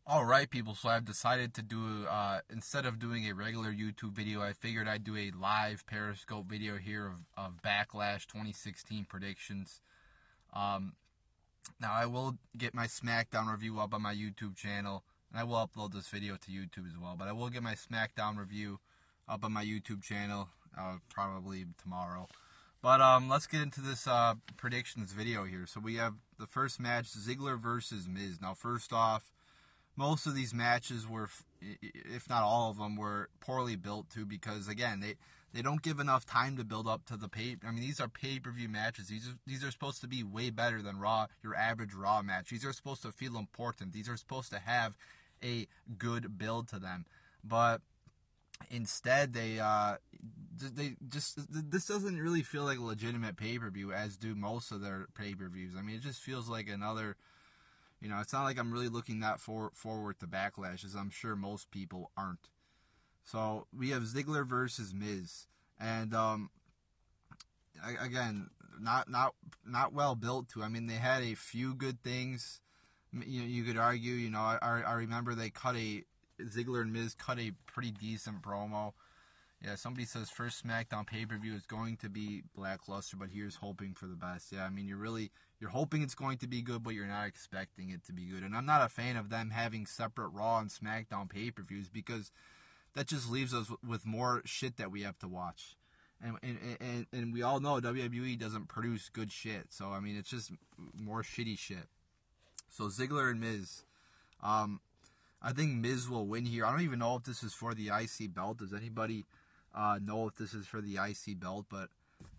Alright, people, so I've decided to do, instead of doing a regular YouTube video, I figured I'd do a live Periscope video here of Backlash 2016 predictions. Um, Now, I will get my SmackDown review up on my YouTube channel, and I will upload this video to YouTube as well, but I will get my SmackDown review up on my YouTube channel, probably tomorrow. But let's get into this predictions video here. So we have the first match, Ziggler versus Miz. Now, first off, most of these matches were, if not all of them, were poorly built too, because again, they don't give enough time to build up to the pay. I mean, these are pay-per-view matches. These are supposed to be way better than Raw, your average Raw match. These are supposed to feel important. These are supposed to have a good build to them, but instead they just, this doesn't really feel like a legitimate pay-per-view, as do most of their pay-per-views. I mean, it just feels like another. It's not like I'm really looking that forward to Backlash, as I'm sure most people aren't. So we have Ziggler versus Miz, and again, not well built too. I mean, they had a few good things. You could argue. I remember Ziggler and Miz cut a pretty decent promo. Yeah, somebody says first SmackDown pay-per-view is going to be lackluster, but here's hoping for the best. Yeah, I mean, you're hoping it's going to be good, but you're not expecting it to be good. And I'm not a fan of them having separate Raw and SmackDown pay-per-views, because that just leaves us with more shit that we have to watch. And we all know WWE doesn't produce good shit. So, I mean, it's just more shitty shit. So, Ziggler and Miz. I think Miz will win here. I don't even know if this is for the IC belt. Does anybody know if this is for the IC belt? But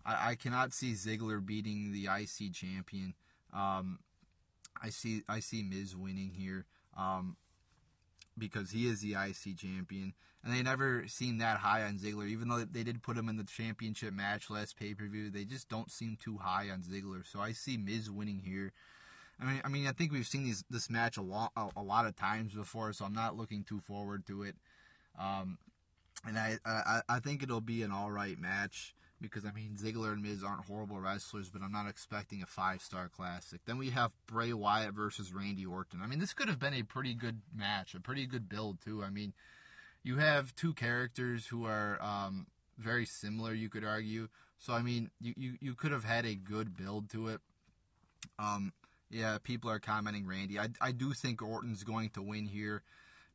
I cannot see Ziggler beating the IC champion. I see Miz winning here, because he is the IC champion, and they never seem that high on Ziggler. Even though they did put him in the championship match last pay-per-view, they just don't seem too high on Ziggler. So I see Miz winning here. I mean, I think we've seen this match a lot of times before, so I'm not looking too forward to it. And I think it'll be an all right match, because I mean, Ziggler and Miz aren't horrible wrestlers, but I'm not expecting a 5-star classic. Then we have Bray Wyatt versus Randy Orton. I mean, this could have been a pretty good match, a pretty good build too. I mean, you have two characters who are very similar, you could argue. So I mean, you could have had a good build to it. Yeah, people are commenting Randy. I do think Orton's going to win here,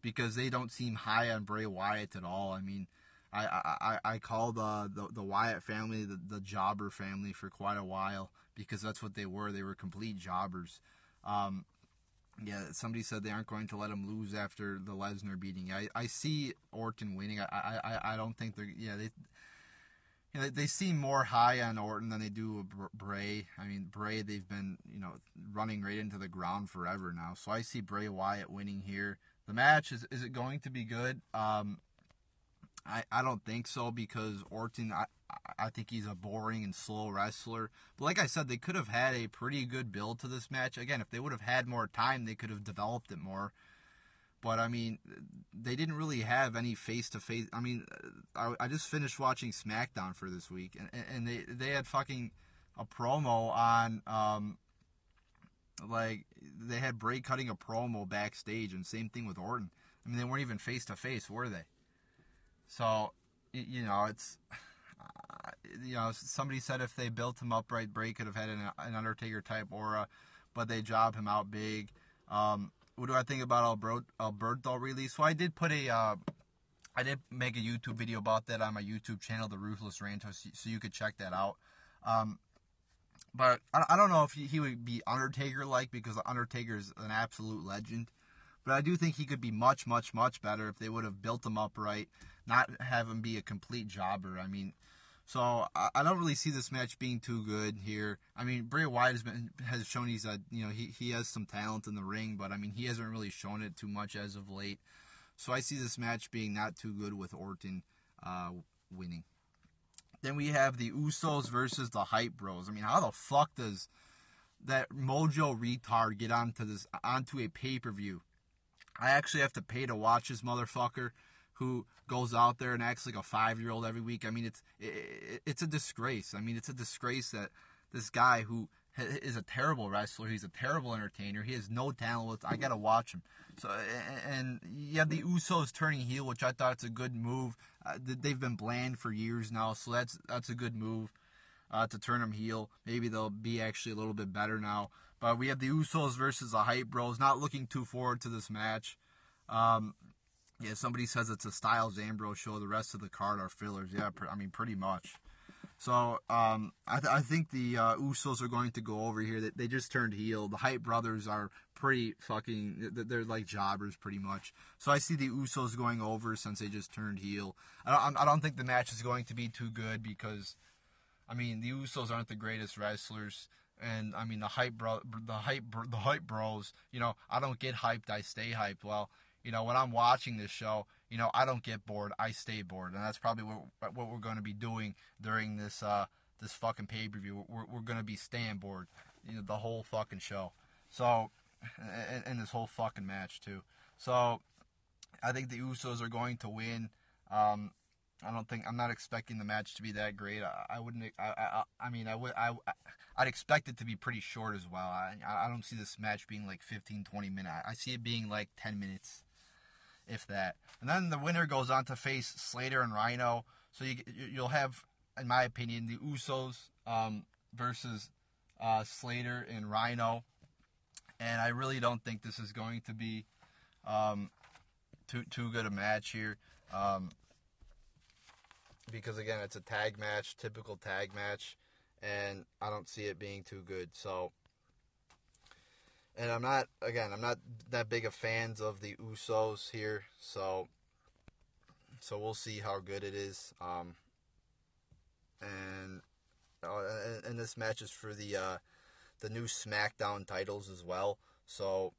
because they don't seem high on Bray Wyatt at all. I mean, I called the Wyatt family the jobber family for quite a while, because that's what they were. They were complete jobbers. Yeah, somebody said they aren't going to let him lose after the Lesnar beating. I see Orton winning. I don't think they're. Yeah, they seem more high on Orton than they do Bray. I mean, Bray, they've been, running right into the ground forever now. So I see Bray Wyatt winning here. The match, is it going to be good? I don't think so, because Orton, I think he's a boring and slow wrestler. But like I said, they could have had a pretty good build to this match. Again, if they would have had more time, they could have developed it more. But, I mean, they didn't really have any face-to-face. I mean, I just finished watching SmackDown for this week, and they had fucking a promo on, they had Bray cutting a promo backstage, and same thing with Orton. I mean, they weren't even face-to-face, were they? So, it's, somebody said if they built him up right, Bray could have had an Undertaker-type aura, but they jobbed him out big. What do I think about Alberto release? So I did I did make a YouTube video about that on my YouTube channel, The Ruthless Ranto, so you could check that out. But I don't know if he would be Undertaker-like, because the Undertaker is an absolute legend. But I do think he could be much, much, much better if they would have built him up right, not have him be a complete jobber. I mean, so I don't really see this match being too good here. I mean, Bray Wyatt has shown he has some talent in the ring, but I mean, he hasn't really shown it too much as of late. So I see this match being not too good, with Orton winning. Then we have the Usos versus the Hype Bros. I mean, how the fuck does that Mojo retard get onto a pay-per-view? I actually have to pay to watch this motherfucker who goes out there and acts like a 5-year-old every week. I mean, it's a disgrace. I mean, it's a disgrace that this guy who is a terrible wrestler. He's a terrible entertainer. He has no talent. I gotta watch him. So, and you have the Usos turning heel, which I thought it's a good move. They've been bland for years now, so that's a good move to turn them heel. Maybe they'll be actually a little bit better now. But we have the Usos versus the Hype Bros. Not looking too forward to this match. Yeah, somebody says it's a Styles Ambrose show. The rest of the card are fillers. Yeah, I mean, pretty much. So, I think the Usos are going to go over here. They just turned heel. The Hype Brothers are pretty fucking... They're like jobbers, pretty much. So I see the Usos going over since they just turned heel. I don't think the match is going to be too good because, I mean, the Usos aren't the greatest wrestlers. And, I mean, the Hype Bros, you know, I don't get hyped, I stay hyped. Well, you know, when I'm watching this show, you know, I don't get bored, I stay bored. And that's probably what we're going to be doing during this this fucking pay-per-view. We're going to be staying bored, you know, the whole fucking show. So, and this whole fucking match, too. So, I think the Usos are going to win. I'm not expecting the match to be that great. I'd expect it to be pretty short as well. I don't see this match being like 15, 20 minutes. I see it being like 10 minutes, if that. And then the winner goes on to face Slater and Rhino. So you'll have, in my opinion, the Usos versus Slater and Rhino. And I really don't think this is going to be too good a match here. Because, again, it's a tag match, typical tag match, and I don't see it being too good. So, and I'm not that big of fans of the Usos here, so we'll see how good it is. And this match is for the new SmackDown titles as well. So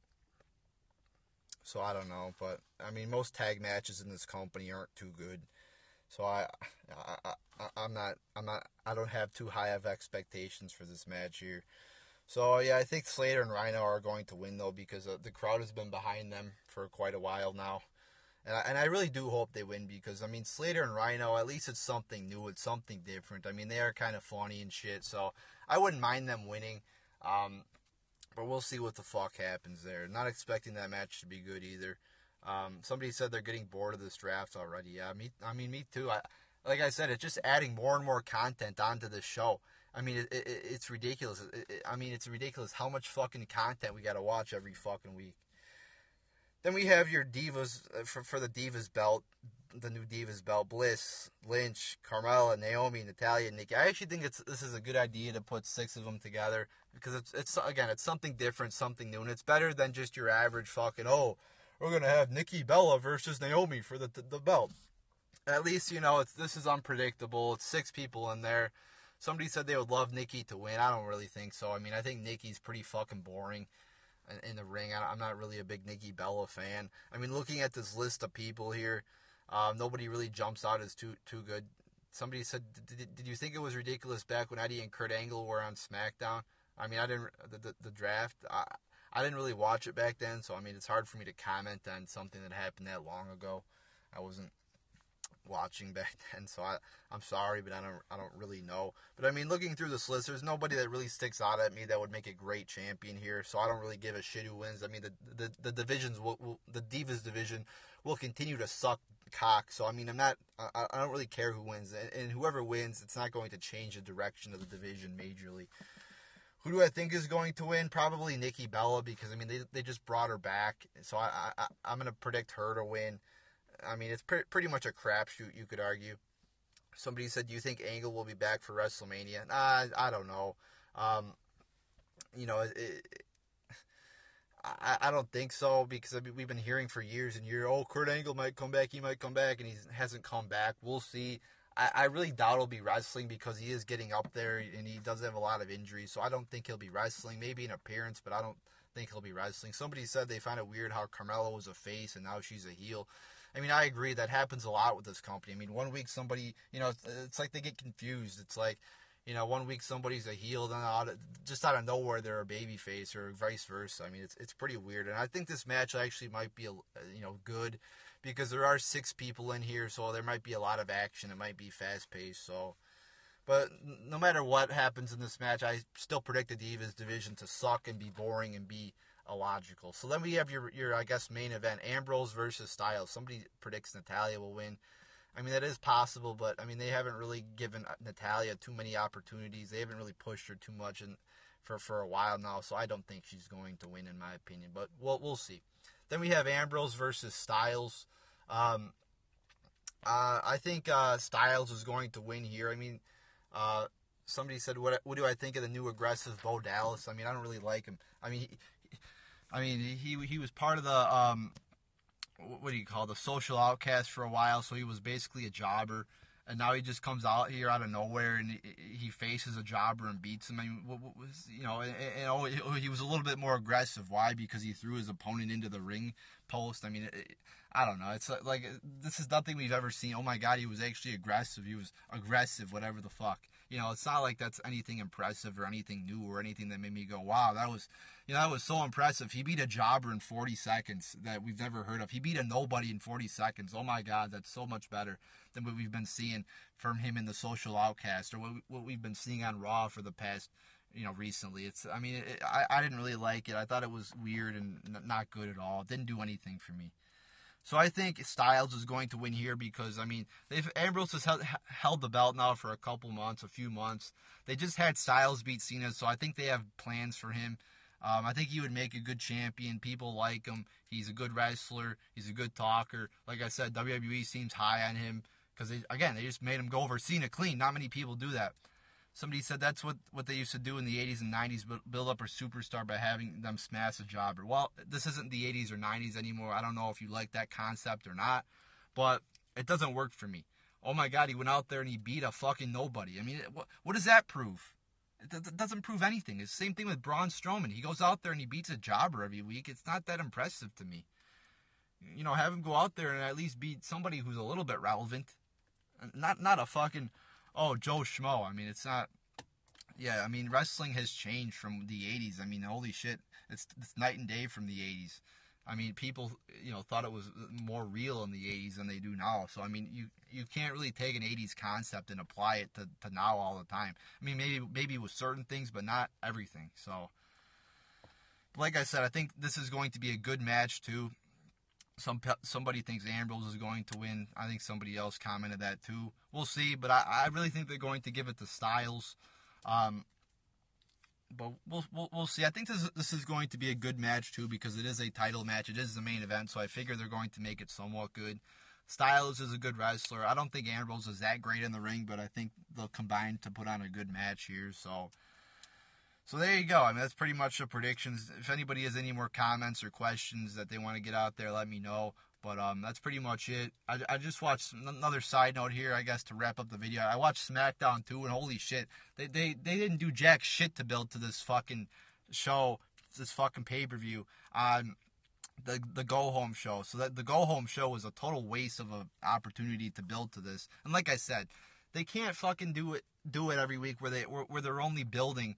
I don't know, but I mean, most tag matches in this company aren't too good. So I don't have too high of expectations for this match here. So yeah, I think Slater and Rhino are going to win though because the crowd has been behind them for quite a while now, and I really do hope they win because I mean Slater and Rhino, at least it's something new, it's something different. I mean they are kind of funny and shit, so I wouldn't mind them winning. But we'll see what the fuck happens there. Not expecting that match to be good either. Somebody said they're getting bored of this draft already. Yeah, me too. Like I said, it's just adding more and more content onto this show. I mean, it's ridiculous. It's ridiculous how much fucking content we gotta watch every fucking week. Then we have your Divas, for the Divas belt, the new Divas belt, Bliss, Lynch, Carmella, Naomi, Natalya, and Nikki. I actually think this is a good idea to put 6 of them together because it's something different, something new, and it's better than just your average fucking, we're going to have Nikki Bella versus Naomi for the belt. At least, you know, this is unpredictable. It's 6 people in there. Somebody said they would love Nikki to win. I don't really think so. I mean, I think Nikki's pretty fucking boring in the ring. I'm not really a big Nikki Bella fan. I mean, looking at this list of people here, nobody really jumps out as too good. Somebody said, did you think it was ridiculous back when Eddie and Kurt Angle were on SmackDown? I mean, I didn't, the draft, I didn't really watch it back then, so I mean, it's hard for me to comment on something that happened that long ago. I wasn't watching back then, so I'm sorry, but I don't really know. But I mean, looking through this list, there's nobody that really sticks out at me that would make a great champion here. So I don't really give a shit who wins. I mean, the divisions the Divas division will continue to suck cock. So I mean, I don't really care who wins, and whoever wins, it's not going to change the direction of the division majorly. Who do I think is going to win? Probably Nikki Bella because, I mean, they just brought her back. So I'm going to predict her to win. I mean, it's pretty much a crapshoot, you could argue. Somebody said, do you think Angle will be back for WrestleMania? I don't know. You know, I don't think so because we've been hearing for years and years, Kurt Angle might come back, and he hasn't come back. We'll see. I really doubt he'll be wrestling because he is getting up there and he does have a lot of injuries. So I don't think he'll be wrestling. Maybe an appearance, but I don't think he'll be wrestling. Somebody said they find it weird how Carmella was a face and now she's a heel. I mean, I agree. That happens a lot with this company. I mean, one week somebody, you know, it's like they get confused. It's like, you know, one week somebody's a heel, then just out of nowhere they're a baby face or vice versa. I mean, it's pretty weird. And I think this match actually might be, good. Because there are 6 people in here, so there might be a lot of action. It might be fast-paced, so But no matter what happens in this match, I still predict the Divas division to suck and be boring and be illogical. So then we have your I guess, main event, Ambrose versus Styles. Somebody predicts Natalya will win. I mean, that is possible, but, I mean, they haven't really given Natalya too many opportunities. They haven't really pushed her too much for a while now, so I don't think she's going to win, in my opinion. But we'll see. Then we have Ambrose versus Styles. I think Styles is going to win here. I mean, somebody said, what do I think of the new aggressive Bo Dallas? I mean, I don't really like him. He was part of the what do you call, the social outcast for a while, so he was basically a jobber, and now he just comes out here out of nowhere and he faces a jobber and beats him. I mean, what was, he was a little bit more aggressive. Why? Because he threw his opponent into the ring post. I mean, I don't know. It's like, this is nothing we've ever seen. Oh my God, he was actually aggressive. He was aggressive, whatever the fuck. It's not like that's anything impressive or anything new or anything that made me go, wow, that was so impressive. He beat a jobber in 40 seconds that we've never heard of. He beat a nobody in 40 seconds. Oh my God, that's so much better than what we've been seeing from him in the Social Outcast, or what we've been seeing on Raw for the past, recently. I didn't really like it. I thought it was weird and not good at all. It didn't do anything for me. So I think Styles is going to win here because, I mean, Ambrose has held the belt now for a few months. They just had Styles beat Cena, so I think they have plans for him. I think he would make a good champion. People like him. He's a good wrestler. He's a good talker. Like I said, WWE seems high on him because, they just made him go over Cena clean. Not many people do that. Somebody said that's what they used to do in the 80s and 90s, but build up a superstar by having them smash a jobber. Well, this isn't the 80s or 90s anymore. I don't know if you like that concept or not, but it doesn't work for me. Oh my God, he went out there and he beat a fucking nobody. I mean, what does that prove? It doesn't prove anything. It's the same thing with Braun Strowman. He goes out there and he beats a jobber every week. It's not that impressive to me. Have him go out there and at least beat somebody who's a little bit relevant. Not a fucking... oh, Joe Schmo. I mean, it's not... yeah, I mean, wrestling has changed from the 80s. I mean, holy shit. It's night and day from the 80s. I mean, people, thought it was more real in the 80s than they do now. So, I mean, you can't really take an 80s concept and apply it to now all the time. I mean, maybe with certain things, but not everything. So, like I said, I think this is going to be a good match, too. Somebody thinks Ambrose is going to win. I think somebody else commented that too. We'll see, but I really think they're going to give it to Styles. But we'll see. I think this is going to be a good match too because it is a title match. It is the main event, so I figure they're going to make it somewhat good. Styles is a good wrestler. I don't think Ambrose is that great in the ring, but I think they'll combine to put on a good match here. So there you go. I mean, that's pretty much the predictions. If anybody has any more comments or questions that they want to get out there, let me know. But that's pretty much it. I just watched another side note here, I guess, to wrap up the video. I watched SmackDown too, and holy shit, they didn't do jack shit to build to this fucking show, this fucking pay-per-view on the Go Home show. So that the Go Home show was a total waste of an opportunity to build to this. And like I said, they can't fucking do it every week where they're only building.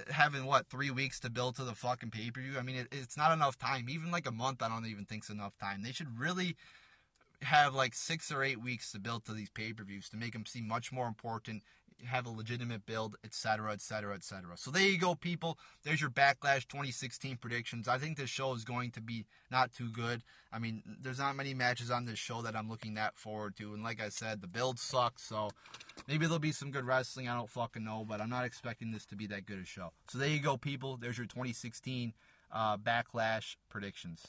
Having 3 weeks to build to the fucking pay-per-view. I mean, it's not enough time. Even like a month, I don't even think is enough time. They should really have 6 or 8 weeks to build to these pay-per-views to make them seem much more important, have a legitimate build, etc., etc., etc. So there you go, people. There's your Backlash 2016 predictions. I think this show is going to be not too good. I mean, there's not many matches on this show that I'm looking that forward to. And like I said, the build sucks, so maybe there'll be some good wrestling. I don't fucking know, but I'm not expecting this to be that good a show. So there you go, people. There's your 2016 Backlash predictions.